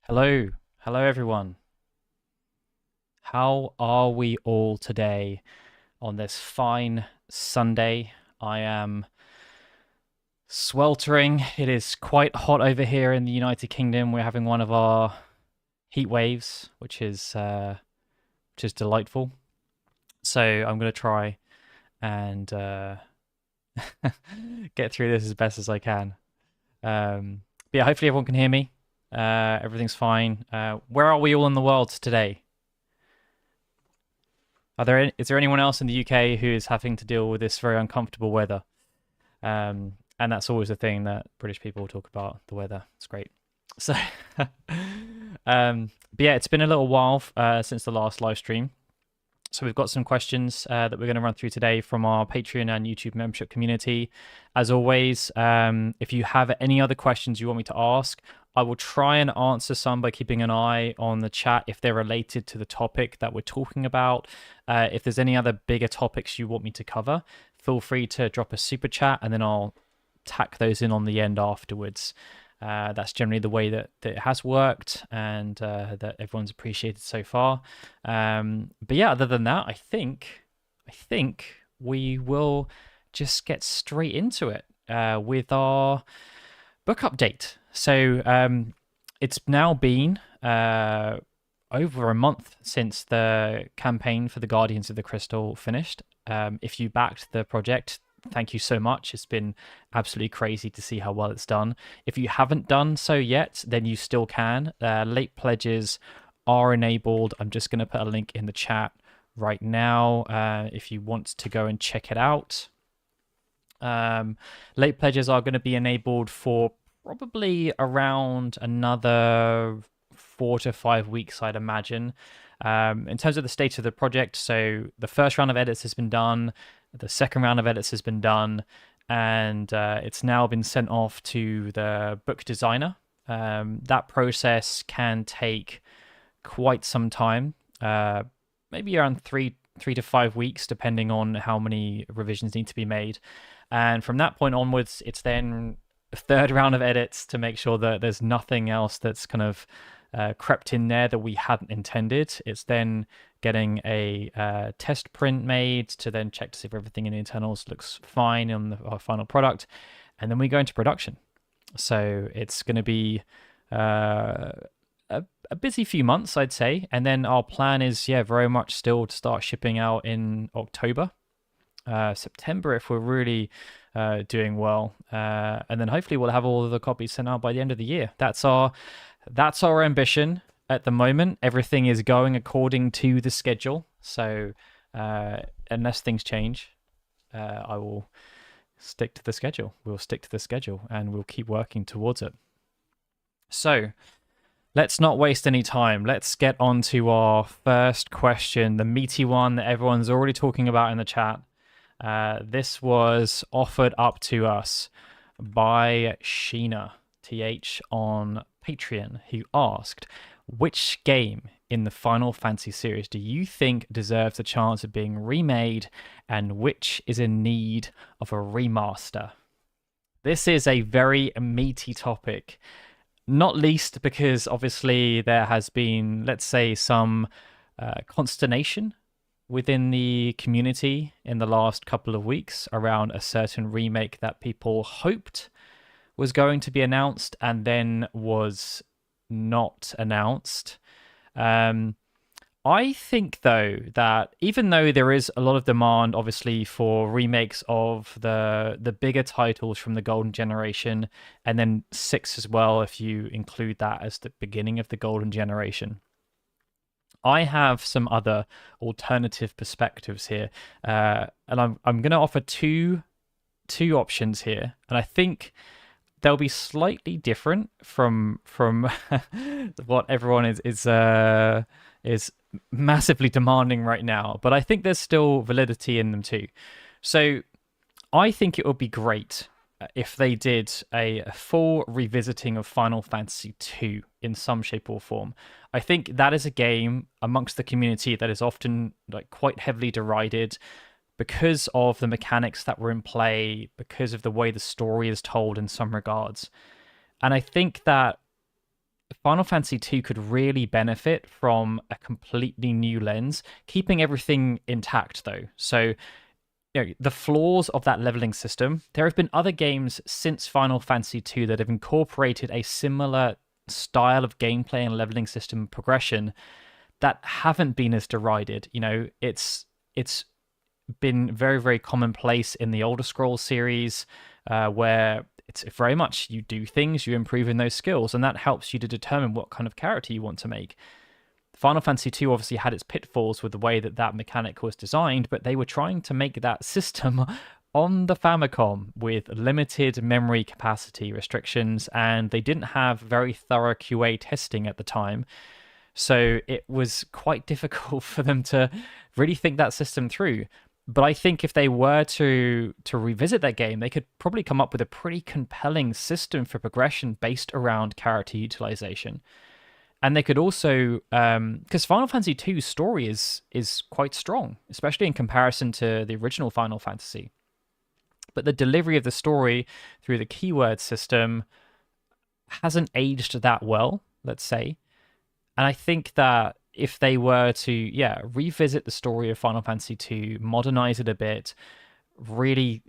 Hello, hello everyone. How are we all today on this fine Sunday? I am sweltering. It is quite hot over here in the United Kingdom. We're having one of our heat waves, which is delightful. So I'm gonna try and get through this as best as I can. But yeah, hopefully everyone can hear me. Everything's fine. Where are we all in the world today? Is there anyone else in the UK who is having to deal with this very uncomfortable weather? And that's always the thing that British people talk about, the weather. It's great. So, but yeah, it's been a little while since the last live stream. So we've got some questions that we're going to run through today from our Patreon and YouTube membership community. As always, if you have any other questions you want me to ask, I will try and answer some by keeping an eye on the chat if they're related to the topic that we're talking about. If there's any other bigger topics you want me to cover, feel free to drop a super chat and then I'll tack those in on the end afterwards. That's generally the way that it has worked and that everyone's appreciated so far. But yeah, other than that, I think we will just get straight into it with our book update. So it's now been over a month since the campaign for the Guardians of the Crystal finished. If you backed the project, thank you so much. It's been absolutely crazy to see how well it's done. If you haven't done so yet, then you still can. Late pledges are enabled. I'm just going to put a link in the chat right now if you want to go and check it out. Late pledges are going to be enabled for probably around another 4 to 5 weeks, I'd imagine. In terms of the state of the project, so the first round of edits has been done, the second round of edits has been done, and it's now been sent off to the book designer. That process can take quite some time, maybe around 3 to 5 weeks, depending on how many revisions need to be made. And from that point onwards, it's then a third round of edits to make sure that there's nothing else that's kind of crept in there that we hadn't intended. It's then getting a test print made to then check to see if everything in the internals looks fine on our final product. And then we go into production. So it's going to be a busy few months, I'd say. And then our plan is, yeah, very much still to start shipping out in October. September if we're really doing well, and then hopefully we'll have all of the copies sent out by the end of the year. That's our ambition at the moment. Everything is going according to the schedule, so unless things change, I will stick to the schedule. We'll stick to the schedule and we'll keep working towards it. So let's not waste any time. Let's get on to our first question, the meaty one that everyone's already talking about in the chat. This was offered up to us by Sheena TH on Patreon, who asked, which game in the Final Fantasy series do you think deserves a chance of being remade and which is in need of a remaster? This is a very meaty topic, not least because obviously there has been, let's say, some consternation within the community in the last couple of weeks around a certain remake that people hoped was going to be announced and then was not announced. I think, though, that even though there is a lot of demand, obviously, for remakes of the bigger titles from the Golden Generation, and then 6 as well, if you include that as the beginning of the Golden Generation, I have some other alternative perspectives here, and I'm going to offer two options here, and I think they'll be slightly different from what everyone is massively demanding right now, but I think there's still validity in them too. So I think it would be great if they did a full revisiting of Final Fantasy II in some shape or form. I think that is a game amongst the community that is often like quite heavily derided because of the mechanics that were in play, because of the way the story is told in some regards. And I think that Final Fantasy 2 could really benefit from a completely new lens, keeping everything intact though. So, the flaws of that leveling system, there have been other games since Final Fantasy 2 that have incorporated a similar style of gameplay and leveling system progression that haven't been as derided. It's been very, very commonplace in the older Scrolls series, where it's very much you do things, you improve in those skills, and that helps you to determine what kind of character you want to make. Final Fantasy 2 obviously had its pitfalls with the way that that mechanic was designed, but they were trying to make that system on the Famicom with limited memory capacity restrictions, and they didn't have very thorough QA testing at the time. So it was quite difficult for them to really think that system through. But I think if they were to revisit that game, they could probably come up with a pretty compelling system for progression based around character utilization. And they could also, because Final Fantasy II's story is quite strong, especially in comparison to the original Final Fantasy. But the delivery of the story through the keyword system hasn't aged that well, let's say. And I think that if they were to, revisit the story of Final Fantasy II, modernize it a bit, really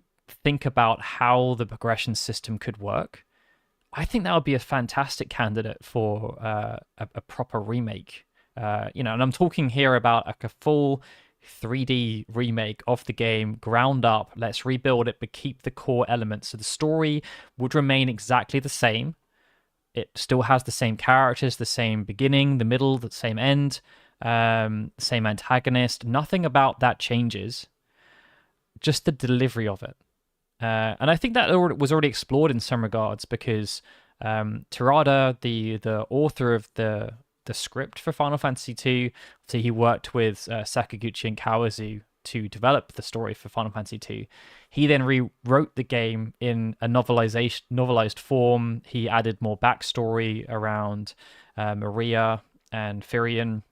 think about how the progression system could work, I think that would be a fantastic candidate for a proper remake. And I'm talking here about like a full 3D remake of the game, ground up. Let's rebuild it, but keep the core elements. So the story would remain exactly the same. It still has the same characters, the same beginning, the middle, the same end, same antagonist. Nothing about that changes. Just the delivery of it. And I think that was already explored in some regards because Terada, the author of the script for Final Fantasy II, so he worked with Sakaguchi and Kawazu to develop the story for Final Fantasy II. He then rewrote the game in a novelized form. He added more backstory around Maria and Firion,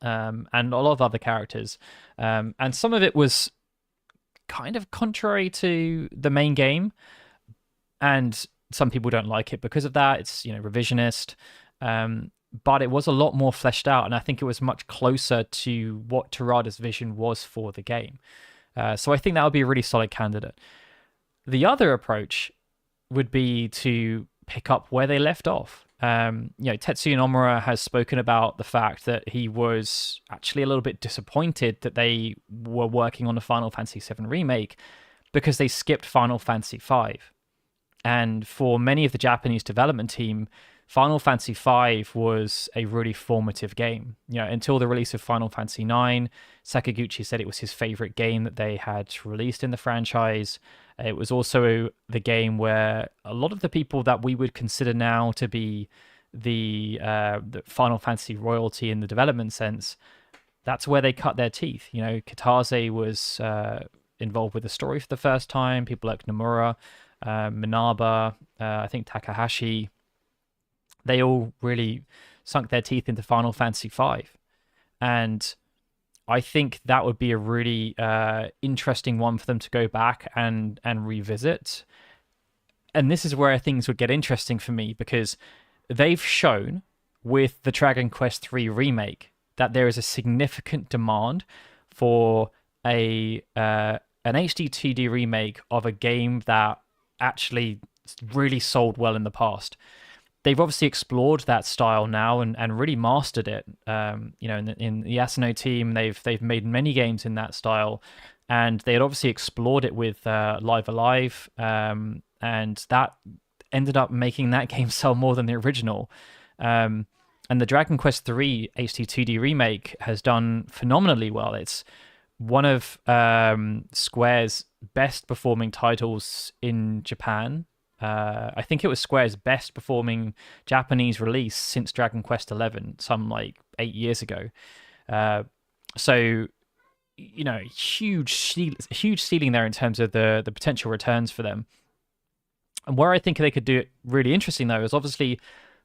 and a lot of other characters. And some of it was kind of contrary to the main game, and some people don't like it because of that. It's revisionist, but it was a lot more fleshed out, and I think it was much closer to what Terada's vision was for the game. So I think that would be a really solid candidate. The other approach would be to pick up where they left off. Tetsuya Nomura has spoken about the fact that he was actually a little bit disappointed that they were working on a Final Fantasy VII remake because they skipped Final Fantasy V. And for many of the Japanese development team, Final Fantasy V was a really formative game. Until the release of Final Fantasy IX, Sakaguchi said it was his favorite game that they had released in the franchise. It was also the game where a lot of the people that we would consider now to be the Final Fantasy royalty in the development sense, that's where they cut their teeth. Kitase was involved with the story for the first time. People like Nomura, Minaba, I think Takahashi, they all really sunk their teeth into Final Fantasy V. And I think that would be a really interesting one for them to go back and revisit. And this is where things would get interesting for me, because they've shown with the Dragon Quest III remake that there is a significant demand for an HD 2D remake of a game that actually really sold well in the past. They've obviously explored that style now and really mastered it. In the Asano team, they've made many games in that style, and they had obviously explored it with Live Alive, and that ended up making that game sell more than the original. And the Dragon Quest III HD 2D remake has done phenomenally well. It's one of Square's best performing titles in Japan. I think it was Square's best performing Japanese release since Dragon Quest XI, some like 8 years ago. So, huge ceiling there in terms of the potential returns for them. And where I think they could do it really interesting, though, is obviously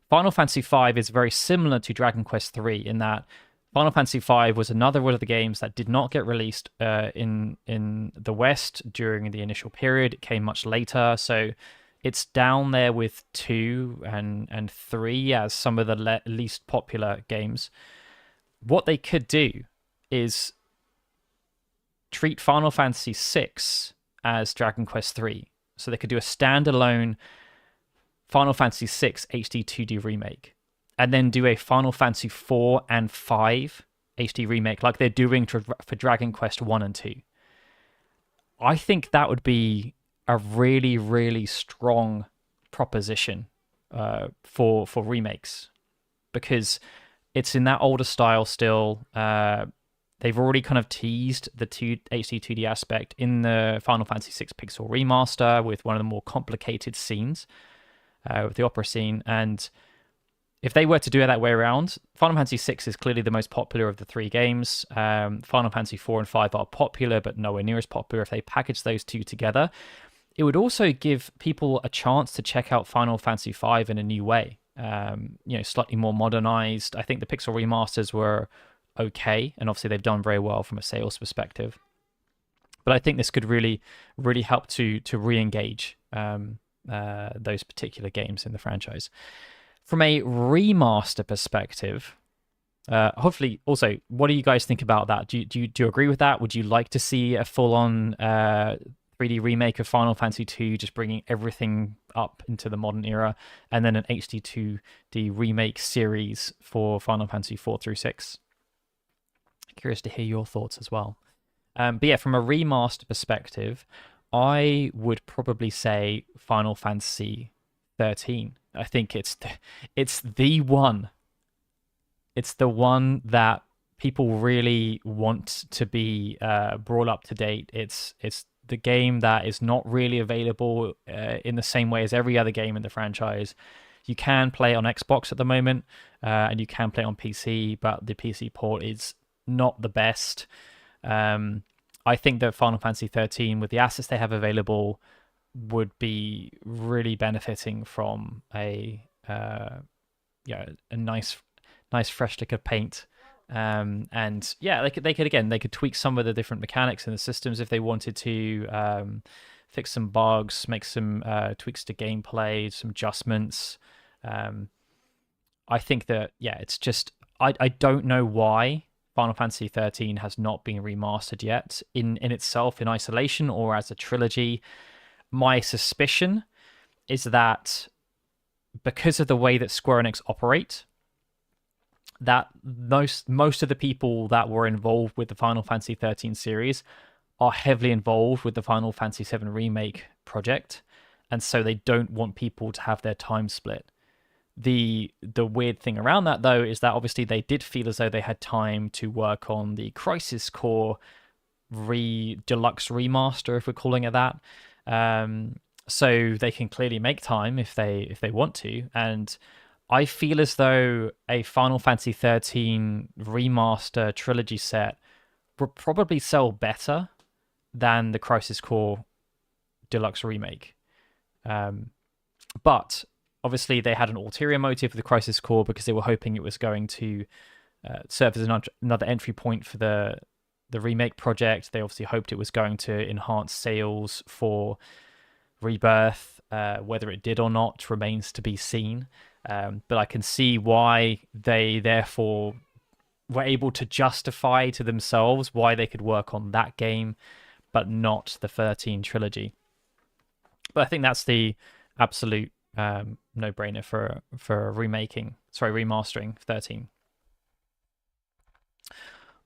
Final Fantasy V is very similar to Dragon Quest III in that Final Fantasy V was another one of the games that did not get released in the West during the initial period. It came much later, so it's down there with 2 and 3 as some of the least popular games. What they could do is treat Final Fantasy VI as Dragon Quest III. So they could do a standalone Final Fantasy VI HD 2D remake, and then do a Final Fantasy IV and V HD remake like they're doing for Dragon Quest 1 and 2. I think that would be a really, really strong proposition for remakes, because it's in that older style still. They've already kind of teased the HD 2D aspect in the Final Fantasy VI Pixel Remaster with one of the more complicated scenes, with the opera scene. And if they were to do it that way around, Final Fantasy VI is clearly the most popular of the 3 games. Final Fantasy IV and V are popular, but nowhere near as popular. If they package those 2 together, it would also give people a chance to check out Final Fantasy V in a new way. Slightly more modernized. I think the Pixel Remasters were okay, and obviously they've done very well from a sales perspective. But I think this could really, really help to re-engage those particular games in the franchise. From a remaster perspective, hopefully, also, what do you guys think about that? Do you agree with that? Would you like to see a full-on 3D remake of Final Fantasy II, just bringing everything up into the modern era, and then an HD 2D remake series for Final Fantasy 4 through 6? Curious to hear your thoughts as well. But yeah, from a remaster perspective, I would probably say Final Fantasy 13. I think it's the one. It's the one that people really want to be brought up to date. It's the game that is not really available in the same way as every other game in the franchise. You can play on Xbox at the moment, and you can play on PC, but the PC port is not the best. I think that Final Fantasy 13, with the assets they have available, would be really benefiting from a nice fresh lick of paint. And yeah, they could tweak some of the different mechanics in the systems if they wanted to, fix some bugs, make some tweaks to gameplay, some adjustments. I think that, yeah, it's just, I don't know why Final Fantasy 13 has not been remastered yet in itself, in isolation, or as a trilogy. My suspicion is that because of the way that Square Enix operate, that most of the people that were involved with the Final Fantasy 13 series are heavily involved with the Final Fantasy 7 remake project, and so they don't want people to have their time split. The weird thing around that, though, is that obviously they did feel as though they had time to work on the Crisis Core deluxe remaster, if we're calling it that. So they can clearly make time if they want to. And I feel as though a Final Fantasy 13 remaster trilogy set would probably sell better than the Crisis Core deluxe remake. But obviously, they had an ulterior motive for the Crisis Core because they were hoping it was going to serve as another entry point for the remake project. They obviously hoped it was going to enhance sales for Rebirth. Whether it did or not remains to be seen. But I can see why they therefore were able to justify to themselves why they could work on that game, but not the 13 trilogy. But I think that's the absolute no-brainer for remastering 13.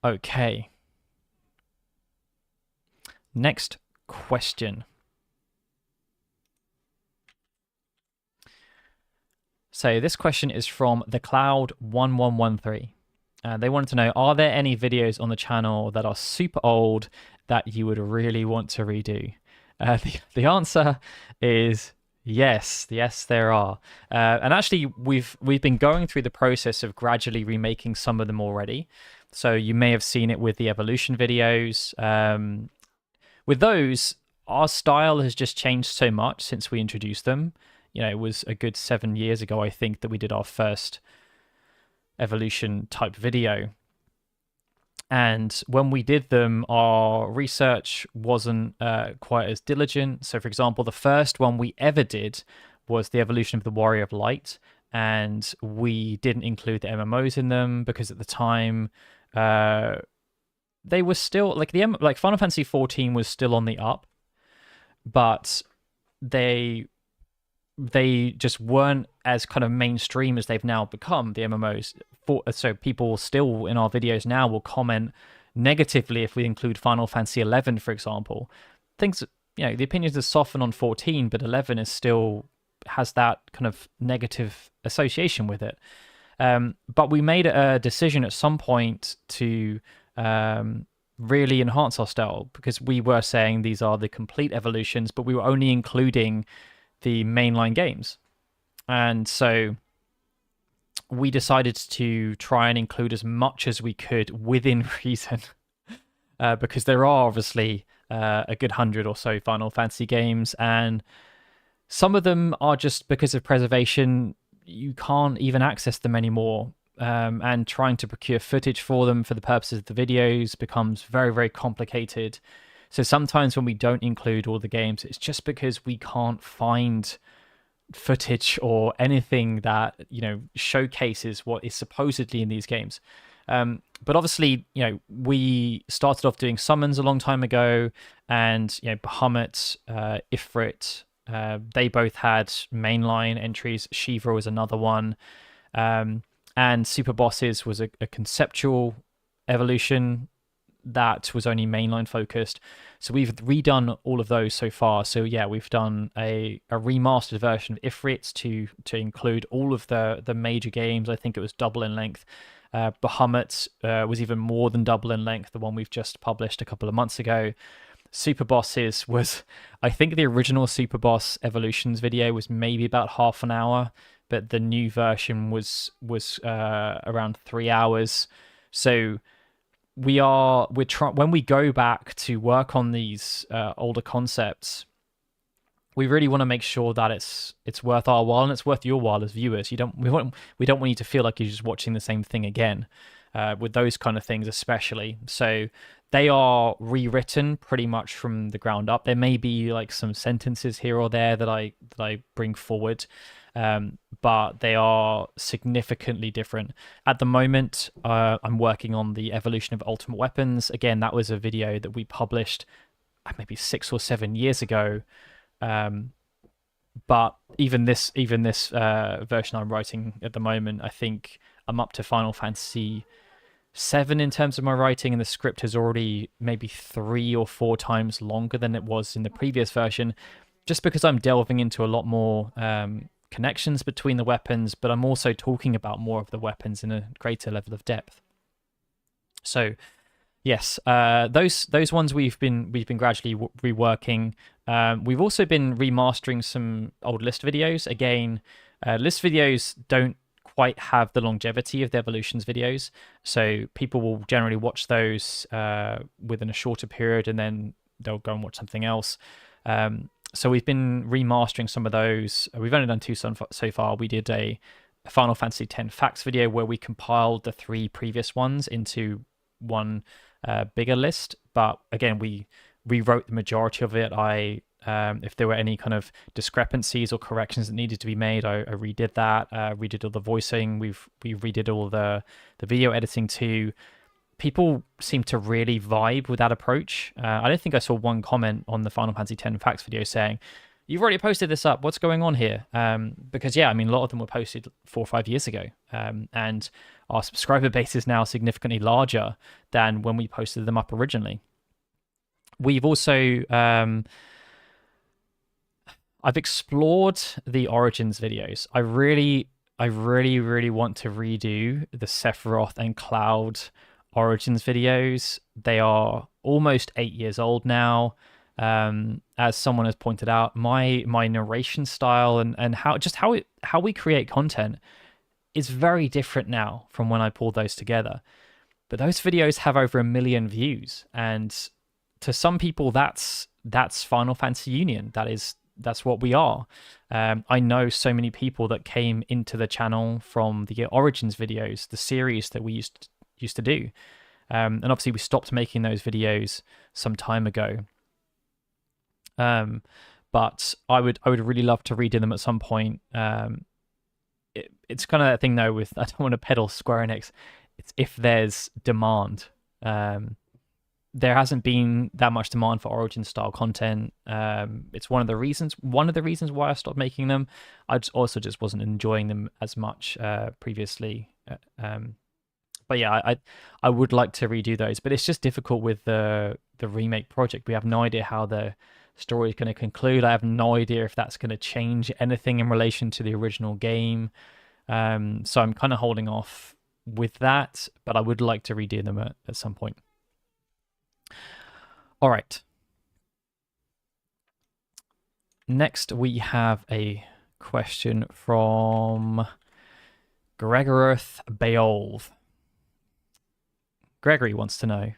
Okay. Next question. So this question is from the Cloud1113. They wanted to know, are there any videos on the channel that are super old that you would really want to redo? The answer is yes, there are. And actually, we've been going through the process of gradually remaking some of them already. So you may have seen it with the Evolution videos. With those, our style has just changed so much since we introduced them. You know, it was a good 7 years ago, I think, that we did our first Evolution type video. And when we did them, our research wasn't quite as diligent. So, for example, the first one we ever did was the evolution of the Warrior of Light, and we didn't include the MMOs in them because at the time uh, they were still like Final Fantasy 14 was still on the up, but they they just weren't as kind of mainstream as they've now become, the MMOs. So people still in our videos now will comment negatively if we include Final Fantasy 11, for example. Things, the opinions are softened on 14, but 11 is still has that kind of negative association with it. But we made a decision at some point to really enhance our style, because we were saying these are the complete evolutions, but we were only including the mainline games. And so we decided to try and include as much as we could within reason, because there are obviously a good 100 or so Final Fantasy games, and some of them are just, because of preservation, you can't even access them anymore. And trying to procure footage for them for the purposes of the videos becomes very, very complicated. So sometimes when we don't include all the games, it's just because we can't find footage or anything that showcases what is supposedly in these games. But obviously, we started off doing summons a long time ago, and Bahamut, Ifrit, they both had mainline entries. Shiva was another one. And Super Bosses was a conceptual evolution that was only mainline focused. So we've redone all of those so far. So yeah, we've done a remastered version of Ifrit to include all of the major games. I think it was double in length. Bahamut was even more than double in length, the one we've just published a couple of months ago. Super Bosses was, I think the original Super Boss Evolutions video was maybe about half an hour, but the new version was around 3 hours. So when we go back to work on these older concepts, we really want to make sure that it's worth our while and it's worth your while as viewers. We don't want you to feel like you're just watching the same thing again, with those kind of things especially. So they are rewritten pretty much from the ground up. There may be like some sentences here or there that I bring forward, but they are significantly different. At the moment, I'm working on the evolution of Ultimate Weapons. Again, that was a video that we published maybe 6 or 7 years ago. But even this version I'm writing at the moment, I think I'm up to Final Fantasy 7 in terms of my writing, and the script is already maybe 3 or 4 times longer than it was in the previous version, just because I'm delving into a lot more connections between the weapons, but I'm also talking about more of the weapons in a greater level of depth. So yes, those ones we've been gradually reworking. We've also been remastering some old list videos. Again, list videos don't quite have the longevity of the Evolutions videos, so people will generally watch those within a shorter period, and then they'll go and watch something else. So we've been remastering some of those. We've only done 2 so far. We did a Final Fantasy X facts video where we compiled the 3 previous ones into one bigger list, but again, we rewrote the majority of it. If there were any kind of discrepancies or corrections that needed to be made, I redid that. Redid all the voicing. We redid all the video editing too. People seem to really vibe with that approach. I don't think I saw one comment on the Final Fantasy X facts video saying, "You've already posted this up. What's going on here?" Because yeah, I mean, a lot of them were posted 4 or 5 years ago, and our subscriber base is now significantly larger than when we posted them up originally. We've also I've explored the Origins videos. I really want to redo the Sephiroth and Cloud Origins videos. They are almost 8 years old now. As someone has pointed out, my narration style and how we create content is very different now from when I pulled those together. But those videos have over 1 million views, and to some people that's Final Fantasy Union. That's what we are. I know so many people that came into the channel from the Origins videos, the series that we used to do. And obviously we stopped making those videos some time ago. But I would really love to redo them at some point. It's kind of that thing though with, I don't want to peddle Square Enix. It's if there's demand. There hasn't been that much demand for Origin style content. It's one of the reasons why I stopped making them. I also just wasn't enjoying them as much previously. But yeah, I would like to redo those, but it's just difficult with the remake project. We have no idea how the story is going to conclude. I have no idea if that's going to change anything in relation to the original game. So I'm kind of holding off with that, but I would like to redo them at some point. All right. Next, we have a question from Gregorith Beolv. Gregory wants to know,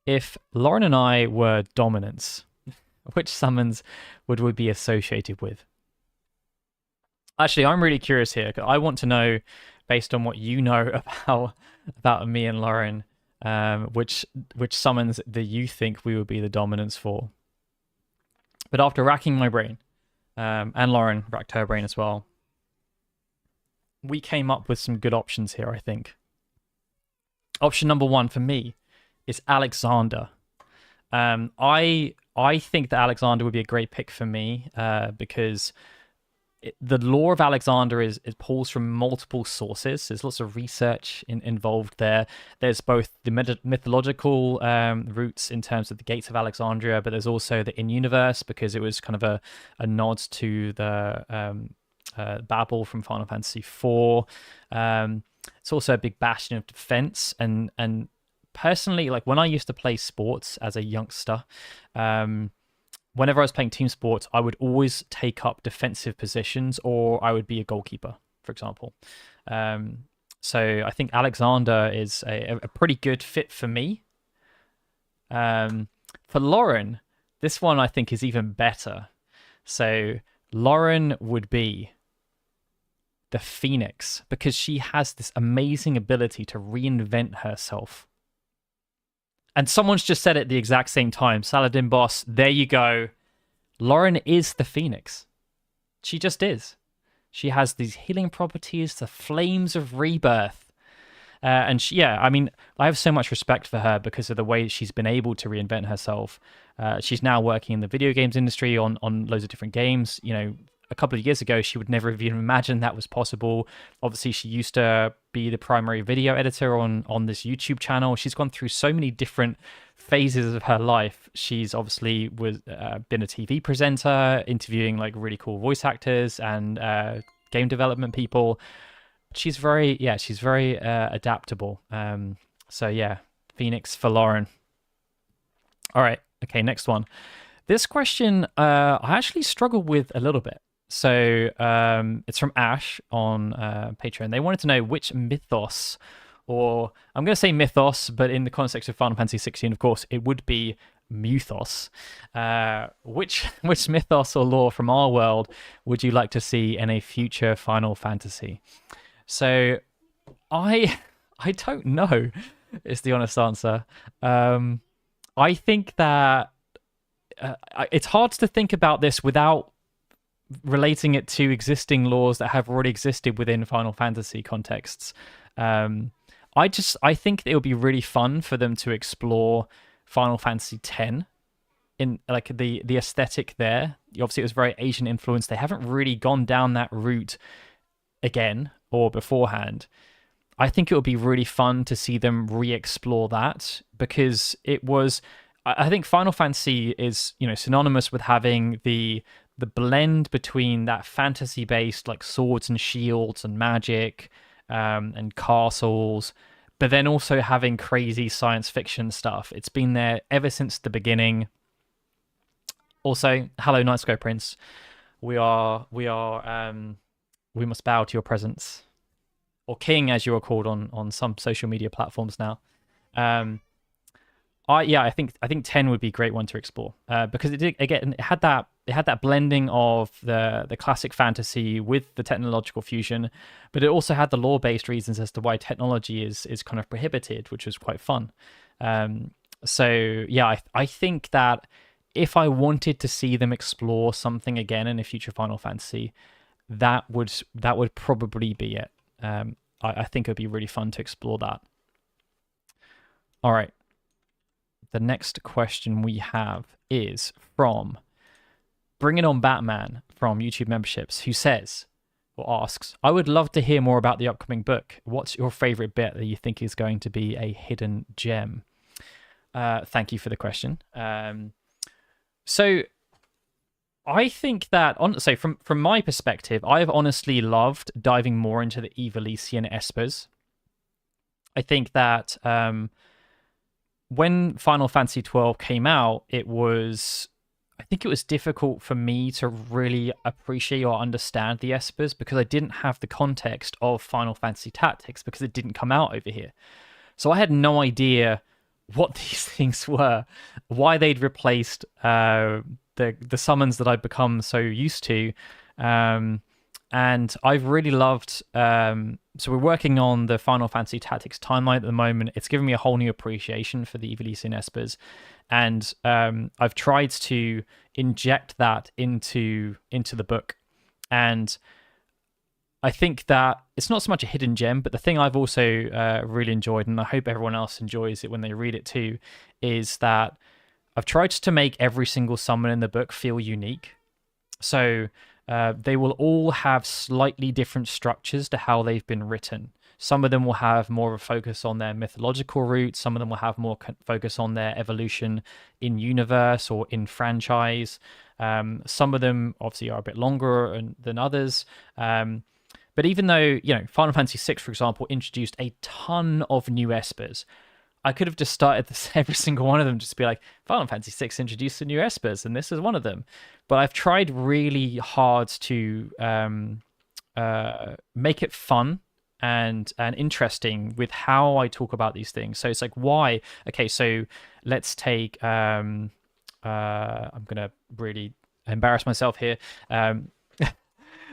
if Lauren and I were dominants, which summons would we be associated with? Actually, I'm really curious here. I want to know, based on what you know about me and Lauren, which summons that you think we would be the dominants for. But after racking my brain, and Lauren racked her brain as well, we came up with some good options here, I think. Option number one for me is Alexander. I think that Alexander would be a great pick for me because the lore of Alexander is pulls from multiple sources. There's lots of research involved there. There's both the mythological roots in terms of the Gates of Alexandria, but there's also the in-universe, because it was kind of a nod to the Babel from Final Fantasy IV. It's also a big bastion of defense, and personally, like when I used to play sports as a youngster, whenever I was playing team sports, I would always take up defensive positions, or I would be a goalkeeper, for example. So I think Alexander is a pretty good fit for me. For Lauren, this one I think is even better. So Lauren would be the Phoenix, because she has this amazing ability to reinvent herself. And someone's just said it at the exact same time. Saladin Boss, there you go. Lauren is the Phoenix. She just is. She has these healing properties, the flames of rebirth. And she, yeah, I mean, I have so much respect for her because of the way she's been able to reinvent herself. She's now working in the video games industry on loads of different games. You know, a couple of years ago, she would never have even imagined that was possible. Obviously, she used to be the primary video editor on this YouTube channel. She's gone through so many different phases of her life. She's obviously been a TV presenter, interviewing like really cool voice actors and game development people. She's very adaptable. So yeah, Phoenix for Lauren. All right, okay, next one. This question I actually struggled with a little bit. So it's from Ash on Patreon. They wanted to know which mythos, or I'm going to say mythos, but in the context of Final Fantasy 16, of course, it would be mythos. Which mythos or lore from our world would you like to see in a future Final Fantasy? So I don't know, is the honest answer. I think that it's hard to think about this without relating it to existing laws that have already existed within Final Fantasy contexts. I think it would be really fun for them to explore Final Fantasy X in like the aesthetic there. Obviously, it was very Asian influenced. They haven't really gone down that route again or beforehand. I think it would be really fun to see them re-explore that, because it was. I think Final Fantasy is, synonymous with having the blend between that fantasy-based like swords and shields and magic and castles, but then also having crazy science fiction stuff. It's been there ever since the beginning. Also, hello, Night Sky Prince. We must bow to your presence, or King, as you are called on some social media platforms now. I think 10 would be a great one to explore because it had that it had that blending of the classic fantasy with the technological fusion, but it also had the lore based reasons as to why technology is kind of prohibited, which was quite fun. Um, so yeah, I think that if I wanted to see them explore something again in a future Final Fantasy, that would probably be it. I think it would be really fun to explore that. All right. The next question we have is from Bring It On Batman from YouTube memberships, who says or asks, I would love to hear more about the upcoming book. What's your favorite bit that you think is going to be a hidden gem? Thank you for the question. So I think that so from my perspective, I've honestly loved diving more into the Evilisian Espers. I think that when Final Fantasy 12 came out, I think it was difficult for me to really appreciate or understand the Espers because I didn't have the context of Final Fantasy Tactics because it didn't come out over here. So I had no idea what these things were, why they'd replaced the summons that I've become so used to. And I've really loved. So we're working on the Final Fantasy Tactics timeline at the moment. It's given me a whole new appreciation for the Evilisian Espers, and I've tried to inject that into the book. And I think that it's not so much a hidden gem, but the thing I've also really enjoyed, and I hope everyone else enjoys it when they read it too, is that I've tried to make every single summon in the book feel unique. So they will all have slightly different structures to how they've been written. Some of them will have more of a focus on their mythological roots. Some of them will have more focus on their evolution in universe or in franchise. Some of them obviously are a bit longer than others. But even though, Final Fantasy VI, for example, introduced a ton of new Espers, I could have just started every single one of them just to be like, Final Fantasy VI introduced the new Espers, and this is one of them. But I've tried really hard to make it fun and interesting with how I talk about these things. So it's like, why? Okay, so let's take. I'm gonna really embarrass myself here.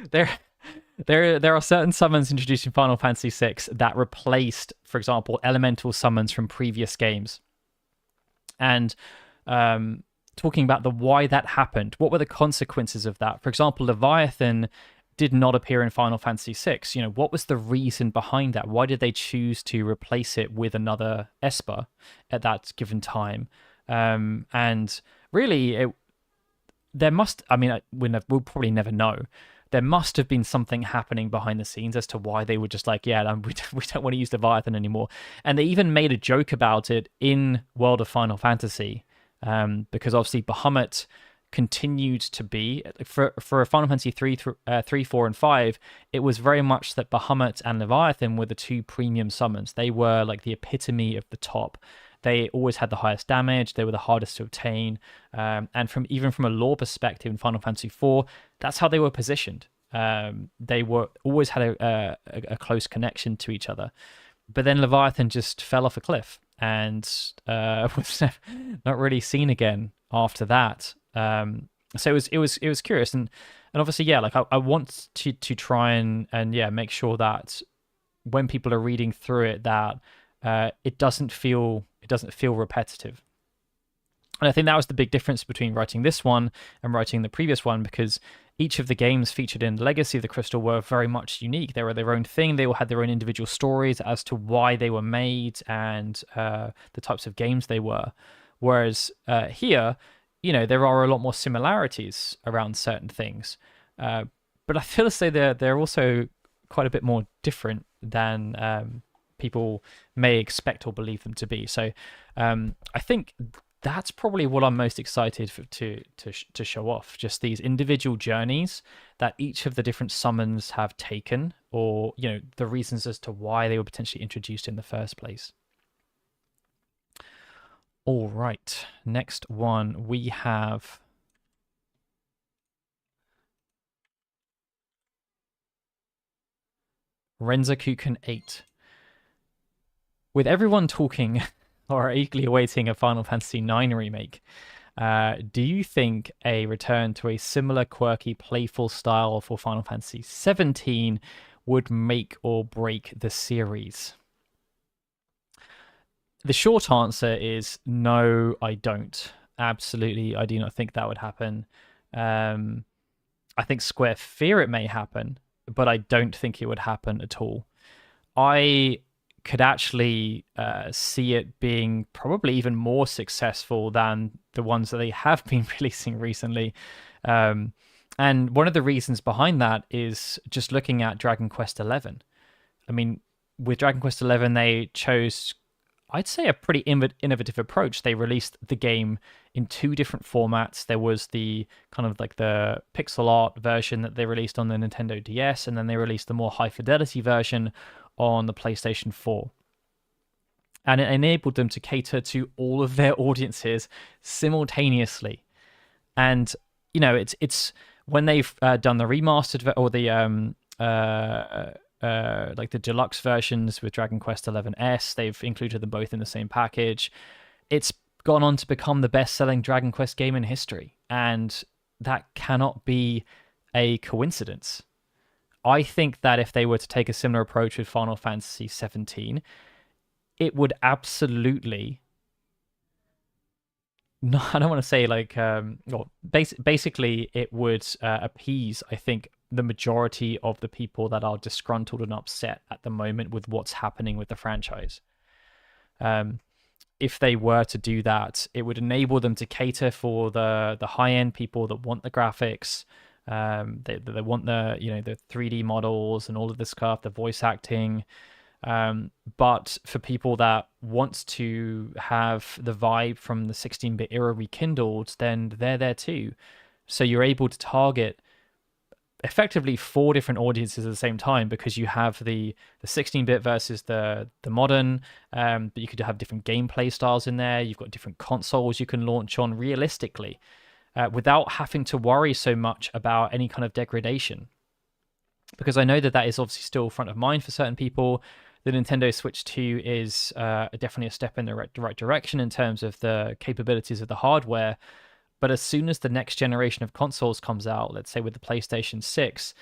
There are certain summons introduced in Final Fantasy VI that replaced, for example, elemental summons from previous games. And talking about the why that happened, what were the consequences of that? For example, Leviathan did not appear in Final Fantasy VI. What was the reason behind that? Why did they choose to replace it with another Esper at that given time? And really, we'll probably never know. There must have been something happening behind the scenes as to why they were just like, yeah, we don't want to use Leviathan anymore. And they even made a joke about it in World of Final Fantasy, because obviously Bahamut continued to be, for Final Fantasy 3, 4, and 5, it was very much that Bahamut and Leviathan were the two premium summons. They were like the epitome of the top. They always had the highest damage. They were the hardest to obtain. And even from a lore perspective in Final Fantasy IV, that's how they were positioned. They always had a close connection to each other. But then Leviathan just fell off a cliff and was not really seen again after that. So it was curious, and obviously, yeah, like I want to try and make sure that when people are reading through it, that it doesn't feel repetitive. And I think that was the big difference between writing this one and writing the previous one, because each of the games featured in Legacy of the Crystal were very much unique. They were their own thing. They all had their own individual stories as to why they were made and the types of games they were. Whereas here, there are a lot more similarities around certain things. But I feel as though they're also quite a bit more different than people may expect or believe them to be. So I think that's probably what I'm most excited to show off. Just these individual journeys that each of the different summons have taken, or the reasons as to why they were potentially introduced in the first place. All right, next one we have Renzakuken 8. With everyone talking or eagerly awaiting a Final Fantasy IX remake, Do you think a return to a similar quirky, playful style for Final Fantasy 17 would make or break the series? The short answer is no, I don't. Absolutely, I do not think that would happen. Um, I think Square fear it may happen, but I don't think it would happen at all. I could actually see it being probably even more successful than the ones that they have been releasing recently. Um, and one of the reasons behind that is just looking at Dragon Quest XI. I mean, with Dragon Quest XI, they chose, I'd say, a pretty innovative approach. They released the game in two different formats. There was the kind of like the pixel art version that they released on the Nintendo DS, and then they released the more high fidelity version on the PlayStation 4. And it enabled them to cater to all of their audiences simultaneously. And it's when they've done the remastered or the like the deluxe versions with Dragon Quest XI S. They've included them both in the same package. It's gone on to become the best-selling Dragon Quest game in history, and that cannot be a coincidence. I think that if they were to take a similar approach with Final Fantasy 17, it would absolutely. No, I don't want to say like well, basically it would appease, I think, the majority of the people that are disgruntled and upset at the moment with what's happening with the franchise. If they were to do that, it would enable them to cater for the high end people that want the graphics. They want the 3D models and all of this stuff, the voice acting. But for people that want to have the vibe from the 16-bit era rekindled, then they're there too. So you're able to target effectively four different audiences at the same time, because you have the 16-bit versus the modern, but you could have different gameplay styles in there. You've got different consoles you can launch on realistically, without having to worry so much about any kind of degradation. Because I know that is obviously still front of mind for certain people. The Nintendo Switch 2 is definitely a step in the right direction in terms of the capabilities of the hardware. But as soon as the next generation of consoles comes out, let's say with the PlayStation 6,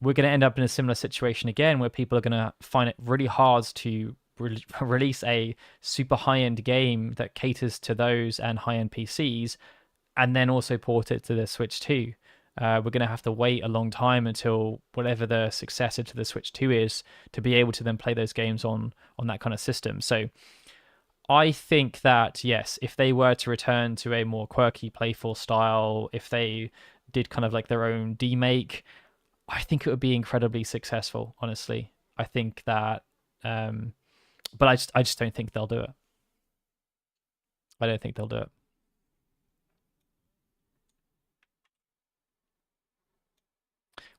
we're going to end up in a similar situation again, where people are going to find it really hard to release a super high-end game that caters to those and high-end PCs, and then also port it to the Switch 2. We're going to have to wait a long time until whatever the successor to the Switch 2 is to be able to then play those games on that kind of system. So I think that, yes, if they were to return to a more quirky, playful style, if they did kind of like their own demake, I think it would be incredibly successful, honestly. I think that, but I just don't think they'll do it. I don't think they'll do it.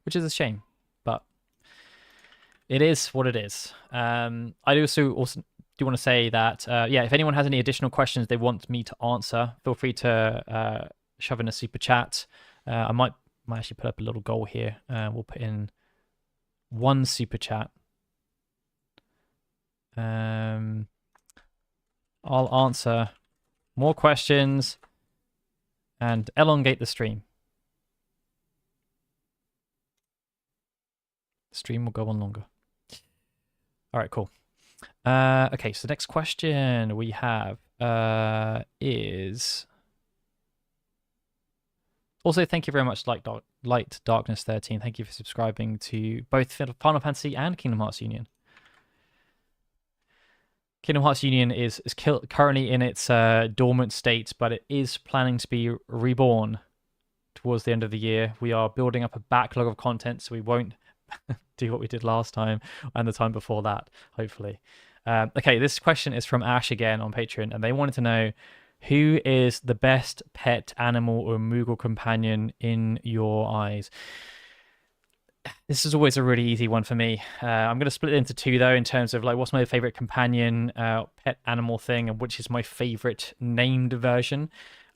Which is a shame, but it is what it is. I also do want to say that, yeah, if anyone has any additional questions they want me to answer, feel free to shove in a super chat. I might actually put up a little goal here. We'll put in one super chat. I'll answer more questions and elongate the stream. The stream will go on longer. All right, cool. Okay, so the next question we have is... Also, thank you very much, Light Darkness 13. Thank you for subscribing to both Final Fantasy and Kingdom Hearts Union. Kingdom Hearts Union is currently in its dormant state, but it is planning to be reborn towards the end of the year. We are building up a backlog of content, so we won't do what we did last time and the time before that, hopefully. Okay, this question is from Ash again on Patreon, and they wanted to know, who is the best pet animal or Moogle companion in your eyes? This is always a really easy one for me. I'm going to split it into two, though, in terms of like what's my favorite companion pet animal thing and which is my favorite named version.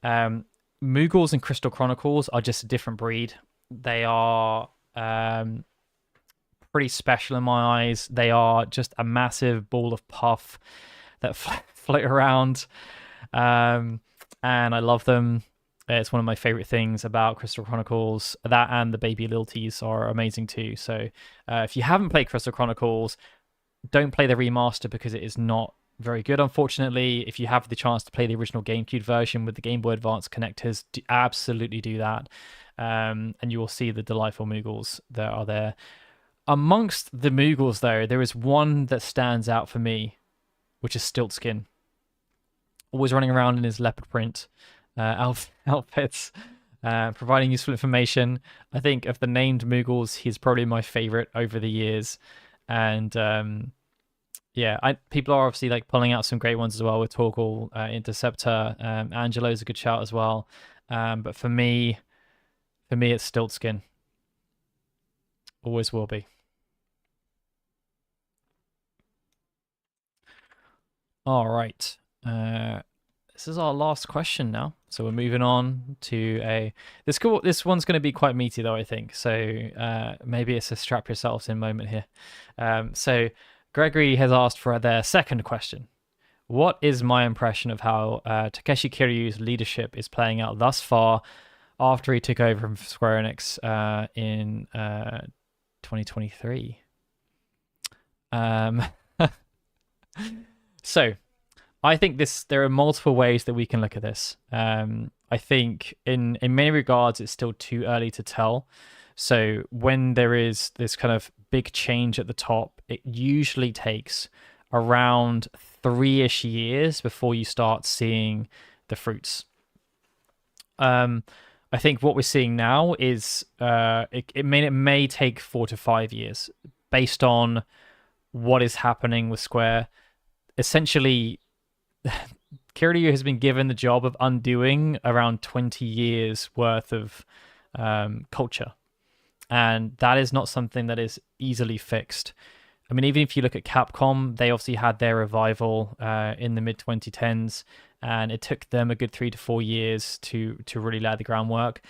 Moogles and Crystal Chronicles are just a different breed. They are pretty special in my eyes. They are just a massive ball of puff that float around, and I love them. It's one of my favorite things about Crystal Chronicles. That and the baby lilties are amazing too. So if you haven't played Crystal Chronicles, don't play the remaster because it is not very good, unfortunately. If you have the chance to play the original GameCube version with the Game Boy Advance connectors, absolutely do that. And you will see the delightful Moogles that are there. Amongst the Moogles, though, there is one that stands out for me, which is Stiltskin. Always running around in his leopard print outfits, providing useful information. I think of the named Moogles, he's probably my favorite over the years. And yeah, people are obviously like pulling out some great ones as well with Torgal, Interceptor. Angelo's a good shout as well. But for me, it's Stiltskin. Always will be. All right. This is our last question now, so we're moving on to this one's going to be quite meaty though, I think. So maybe it's a strap yourselves in moment here. So Gregory has asked for their second question. What is my impression of how Takeshi Kiryu's leadership is playing out thus far after he took over from Square Enix in 2023? So I think there are multiple ways that we can look at this. I think in many regards, it's still too early to tell. So when there is this kind of big change at the top, it usually takes around 3-ish years before you start seeing the fruits. I think what we're seeing now is it may take 4 to 5 years based on what is happening with Square. Essentially, Kiryu has been given the job of undoing around 20 years worth of culture. And that is not something that is easily fixed. I mean, even if you look at Capcom, they obviously had their revival in the mid-2010s, and it took them a good 3 to 4 years to really lay the groundwork.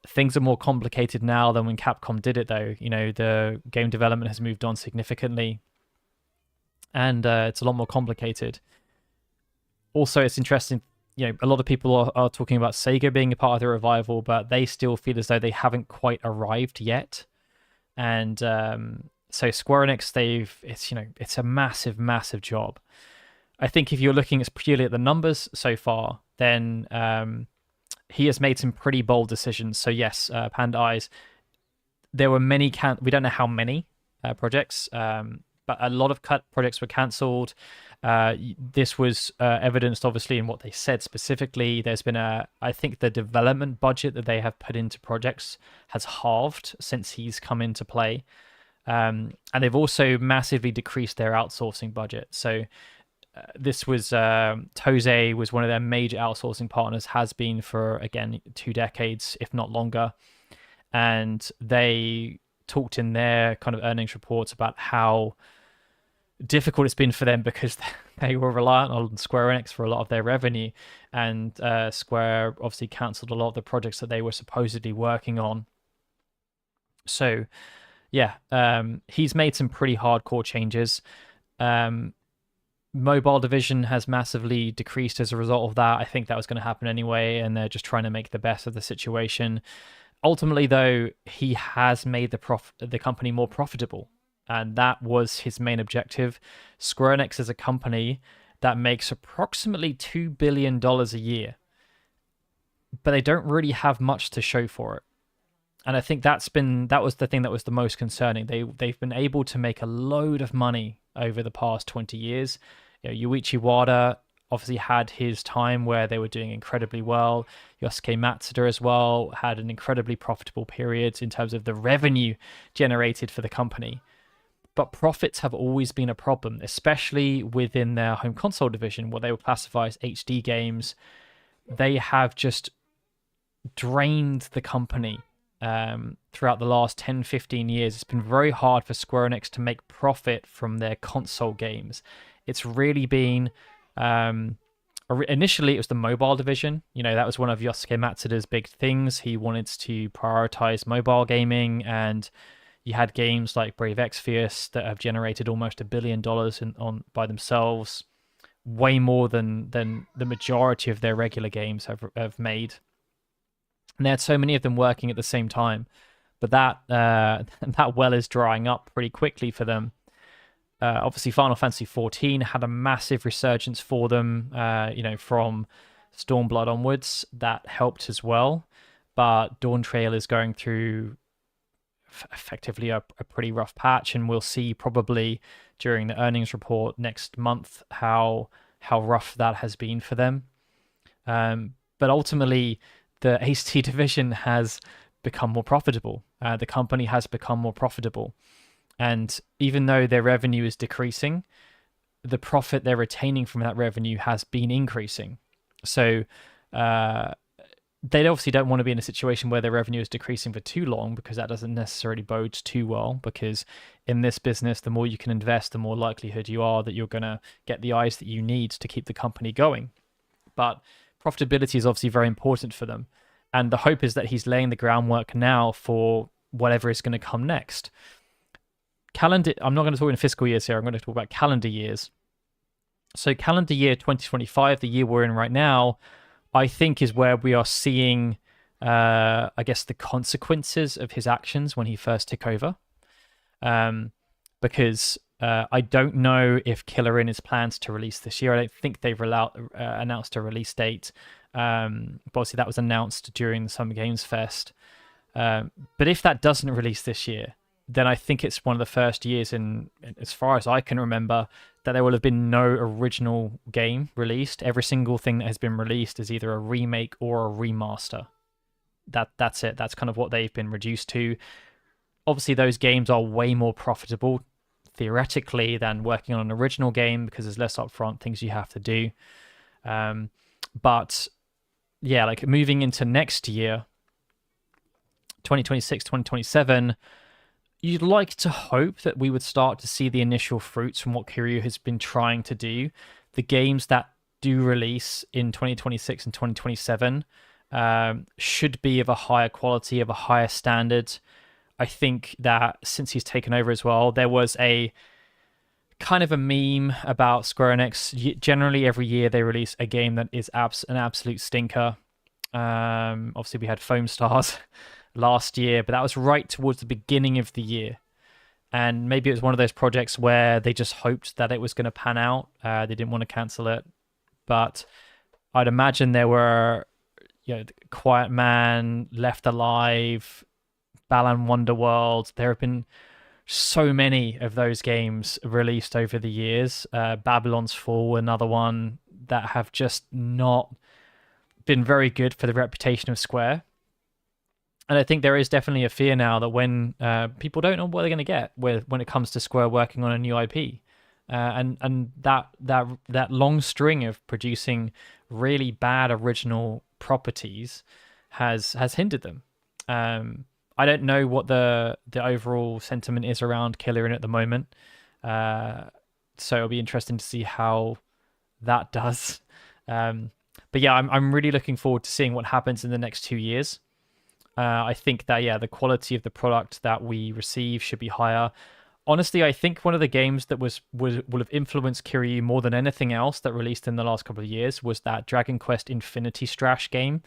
Things are more complicated now than when Capcom did it, though. You know, the game development has moved on significantly, and it's a lot more complicated. Also, it's interesting, you know, a lot of people are talking about Sega being a part of the revival, but they still feel as though they haven't quite arrived yet. And so Square Enix, it's a massive, massive job. I think if you're looking purely at the numbers so far, then he has made some pretty bold decisions. So yes, Panda Eyes, there were many, we don't know how many projects, but a lot of projects were cancelled. This was evidenced, obviously, in what they said specifically. There's been I think the development budget that they have put into projects has halved since he's come into play. And they've also massively decreased their outsourcing budget. So this was, Tosei was one of their major outsourcing partners, has been for, again, 2 decades, if not longer. And they talked in their kind of earnings reports about how difficult it's been for them because they were reliant on Square Enix for a lot of their revenue, and Square obviously cancelled a lot of the projects that they were supposedly working on. So yeah, he's made some pretty hardcore changes. Mobile division has massively decreased as a result of that. I think that was going to happen anyway, and they're just trying to make the best of the situation. Ultimately, though, he has made the company more profitable, and that was his main objective. Square Enix is a company that makes approximately $2 billion a year, but they don't really have much to show for it. And I think that was the thing that was the most concerning. They've been able to make a load of money over the past 20 years. You know, Yuichi Wada obviously had his time where they were doing incredibly well. Yosuke Matsuda as well had an incredibly profitable period in terms of the revenue generated for the company. But profits have always been a problem, especially within their home console division, what they would classify as HD games. They have just drained the company throughout the last 10, 15 years. It's been very hard for Square Enix to make profit from their console games. It's really been... initially, it was the mobile division. You know, that was one of Yosuke Matsuda's big things. He wanted to prioritize mobile gaming, and you had games like Brave Exvius that have generated almost $1 billion by themselves, way more than the majority of their regular games have made. And they had so many of them working at the same time. But that that well is drying up pretty quickly for them. Obviously, Final Fantasy XIV had a massive resurgence for them, from Stormblood onwards. That helped as well. But Dawn Trail is going through effectively a pretty rough patch, and we'll see probably during the earnings report next month how rough that has been for them. But ultimately, the ACT division has become more profitable. The company has become more profitable. And even though their revenue is decreasing, the profit they're retaining from that revenue has been increasing. So they obviously don't want to be in a situation where their revenue is decreasing for too long, because that doesn't necessarily bode too well. Because in this business, the more you can invest, the more likelihood you are that you're going to get the eyes that you need to keep the company going. But profitability is obviously very important for them. And the hope is that he's laying the groundwork now for whatever is going to come next. I'm not going to talk in fiscal years here. I'm going to talk about calendar years. So calendar year 2025, the year we're in right now, I think is where we are seeing, I guess, the consequences of his actions when he first took over. Because I don't know if Killer Inn is planned to release this year. I don't think they've announced a release date. But obviously that was announced during the Summer Games Fest. But if that doesn't release this year, then I think it's one of the first years in as far as I can remember, that there will have been no original game released. Every single thing that has been released is either a remake or a remaster. That's it. That's kind of what they've been reduced to. Obviously, those games are way more profitable, theoretically, than working on an original game, because there's less upfront things you have to do. But yeah, like moving into next year, 2026, 2027, you'd like to hope that we would start to see the initial fruits from what Kiryu has been trying to do. The games that do release in 2026 and 2027 should be of a higher quality, of a higher standard. I think that since he's taken over as well, there was a kind of a meme about Square Enix. Generally, every year they release a game that is an absolute stinker. Obviously, we had Foam Stars last year, but that was right towards the beginning of the year. And maybe it was one of those projects where they just hoped that it was going to pan out. They didn't want to cancel it. But I'd imagine there were, Quiet Man, Left Alive, Balan Wonderworld. There have been so many of those games released over the years. Babylon's Fall, another one, that have just not been very good for the reputation of Square. And I think there is definitely a fear now that when people don't know what they're going to get when it comes to Square working on a new IP, and that long string of producing really bad original properties has hindered them. I don't know what the overall sentiment is around Killer Inn at the moment, so it'll be interesting to see how that does. But yeah, I'm really looking forward to seeing what happens in the next 2 years. I think that, the quality of the product that we receive should be higher. Honestly, I think one of the games that will have influenced Kiryu more than anything else that released in the last couple of years was that Dragon Quest Infinity Strash game,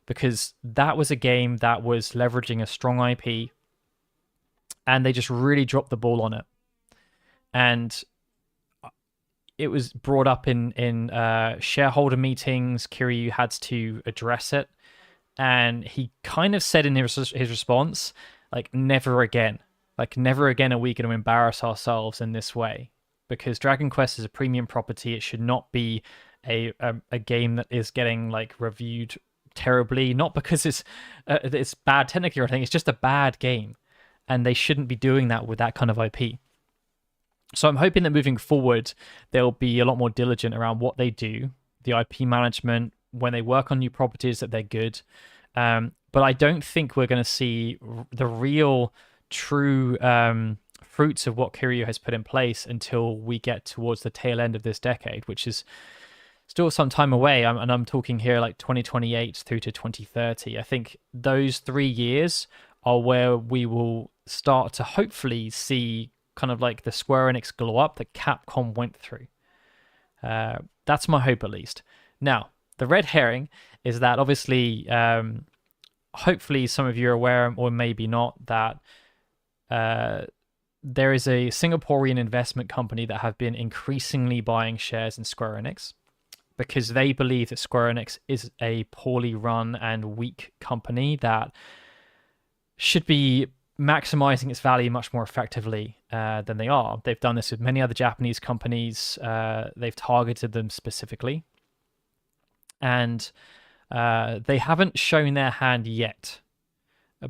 because that was a game that was leveraging a strong IP, and they just really dropped the ball on it. And it was brought up in shareholder meetings. Kiryu had to address it. And he kind of said in his response, like, never again. Like, never again are we going to embarrass ourselves in this way. Because Dragon Quest is a premium property. It should not be a game that is getting, like, reviewed terribly. Not because it's bad technically or anything. It's just a bad game. And they shouldn't be doing that with that kind of IP. So I'm hoping that moving forward, they'll be a lot more diligent around what they do, the IP management, when they work on new properties, that they're good. But I don't think we're going to see the real, true fruits of what Kiryu has put in place until we get towards the tail end of this decade, which is still some time away. And I'm talking here like 2028 through to 2030. I think those 3 years are where we will start to hopefully see kind of like the Square Enix glow up that Capcom went through. That's my hope, at least. Now, the red herring is that obviously hopefully some of you are aware, or maybe not, that there is a Singaporean investment company that have been increasingly buying shares in Square Enix because they believe that Square Enix is a poorly run and weak company that should be maximizing its value much more effectively than they are. They've done this with many other Japanese companies. They've targeted them specifically, and they haven't shown their hand yet.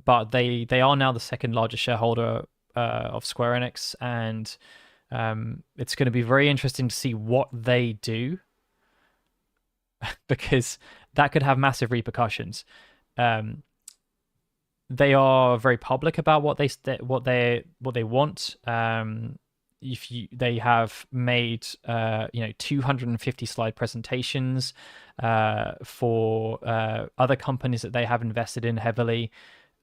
But they are now the second largest shareholder of Square Enix, and it's going to be very interesting to see what they do because that could have massive repercussions. They are very public about what they want. They have made 250 slide presentations for other companies that they have invested in heavily,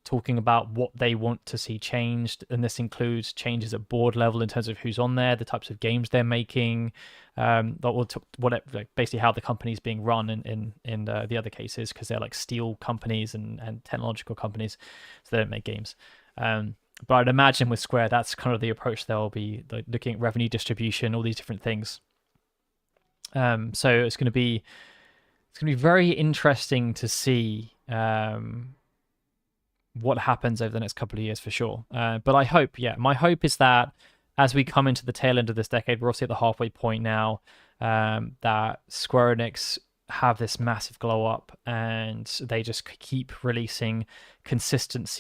talking about what they want to see changed, and this includes changes at board level in terms of who's on there, the types of games they're making, basically how the company's being run in the other cases, because they're like steel companies and technological companies, so they don't make games. But I'd imagine with Square, that's kind of the approach they'll be like, looking at revenue distribution, all these different things. So it's going to be very interesting to see what happens over the next couple of years for sure. But I hope, my hope is that as we come into the tail end of this decade, we're also at the halfway point now, that Square Enix have this massive glow up and they just keep releasing consistent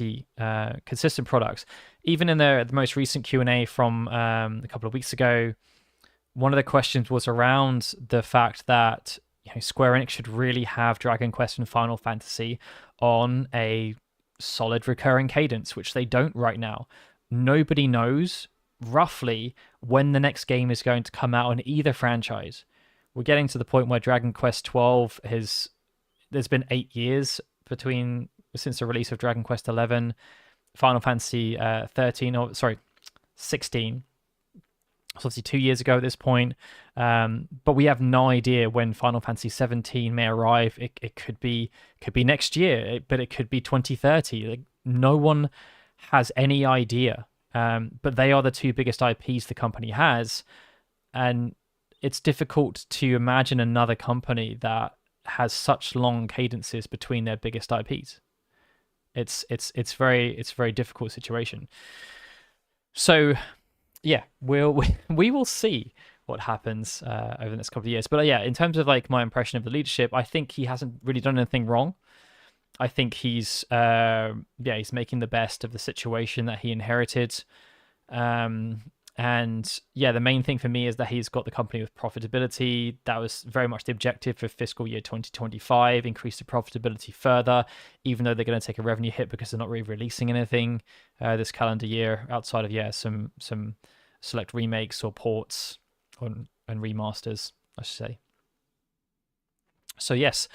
products. Even in the most recent Q&A from a couple of weeks ago, one of the questions was around the fact that Square Enix should really have Dragon Quest and Final Fantasy on a solid recurring cadence, which they don't right now. Nobody knows roughly when the next game is going to come out in either franchise. We're getting to the point where Dragon Quest 12 there's been 8 years since the release of Dragon Quest 11, Final Fantasy 16. It's obviously 2 years ago at this point, but we have no idea when Final Fantasy 17 may arrive. It could be next year, but it could be 2030. Like, no one has any idea. But they are the two biggest IPs the company has, and it's difficult to imagine another company that has such long cadences between their biggest IPs. It's a very difficult situation. So yeah, we will see what happens over the next couple of years. But in terms of like my impression of the leadership, I think he hasn't really done anything wrong. I think he's making the best of the situation that he inherited. The main thing for me is that he's got the company with profitability. That was very much the objective for fiscal year 2025, increase the profitability further, even though they're going to take a revenue hit because they're not really releasing anything this calendar year outside of some select remakes or ports and remasters, I should say. So yes,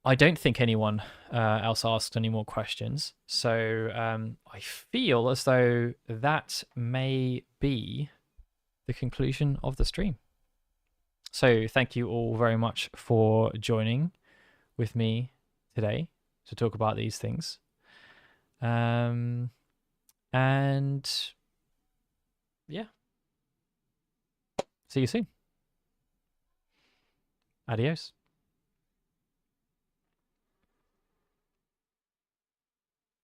I don't think anyone else asked any more questions. So I feel as though that may be the conclusion of the stream. So thank you all very much for joining with me today to talk about these things. And yeah, see you soon. Adios.